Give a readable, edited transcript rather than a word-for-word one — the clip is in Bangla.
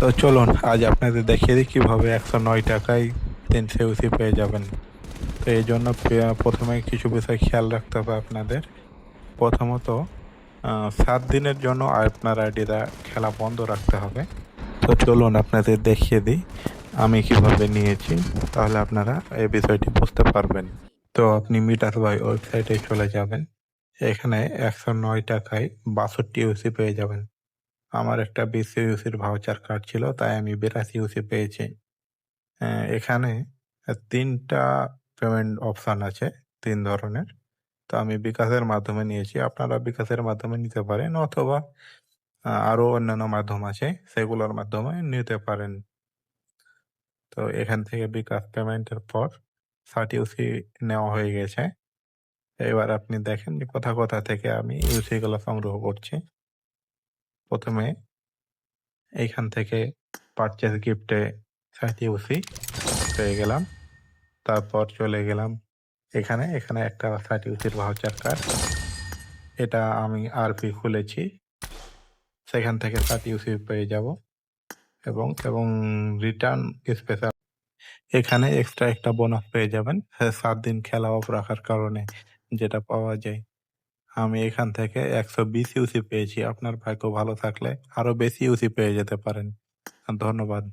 তো চলুন আজ আপনাদের দেখিয়ে দিই কিভাবে 109 টাকায় 300 ইউসি পেয়ে যাবেন। তো এই জন্য প্রথমে কিছু বিষয় খেয়াল রাখতে হবে আপনাদের। প্রথমত 7 দিনের জন্য আপনার আইডিটা খেলা বন্ধ রাখতে হবে। তো চলুন আপনাদের দেখিয়ে দিই আমি কিভাবে নিয়েছি, তাহলে আপনারা এই বিষয়টি বুঝতে পারবেন। তো আপনি মিটার বাই ওয়েবসাইটে চলে যাবেন। এখানে 109 টাকায় 62 ইউসি পেয়ে যাবেন। আমার একটা 20 ইউসির ভাউচার কার্ড ছিল, তাই আমি 82 ইউসি পেয়েছি। এখানে 3টা পেমেন্ট অপশন আছে, 3 ধরনের। তো আমি বিকাশের মাধ্যমে নিয়েছি, আপনারা বিকাশের মাধ্যমে নিতে পারেন অথবা আরো অন্যান্য মাধ্যম আছে, সেগুলোর মাধ্যমে নিতে পারেন। তো এখান থেকে বিকাশ পেমেন্টের পর 60 ইউসি নেওয়া হয়ে গেছে। এবার আপনি দেখেন যে কোথা কোথা থেকে আমি ইউসি গুলো সংগ্রহ করছি। প্রথমে এইখান থেকে পারচেস গিফটে 60 ইউসি পেয়ে গেলাম। তারপর চলে গেলাম এখানে একটা 30 ইউসির ভাউচার কার্ড, এটা আমি আরপি খুলেছি, সেখান থেকে 30 ইউসি পেয়ে যাব। এবং রিটার্ন স্পেশাল এখানে এক্সট্রা একটা বোনাস পেয়ে যাবেন 7 দিন খেলা অফ রাখার কারণে, যেটা পাওয়া যায়। আমি এখান থেকে 120 ইউসি পেয়েছি, আপনার ভাগ্য ভালো থাকলে আরো বেশি ইউসি পেয়ে যেতে পারেন। ধন্যবাদ।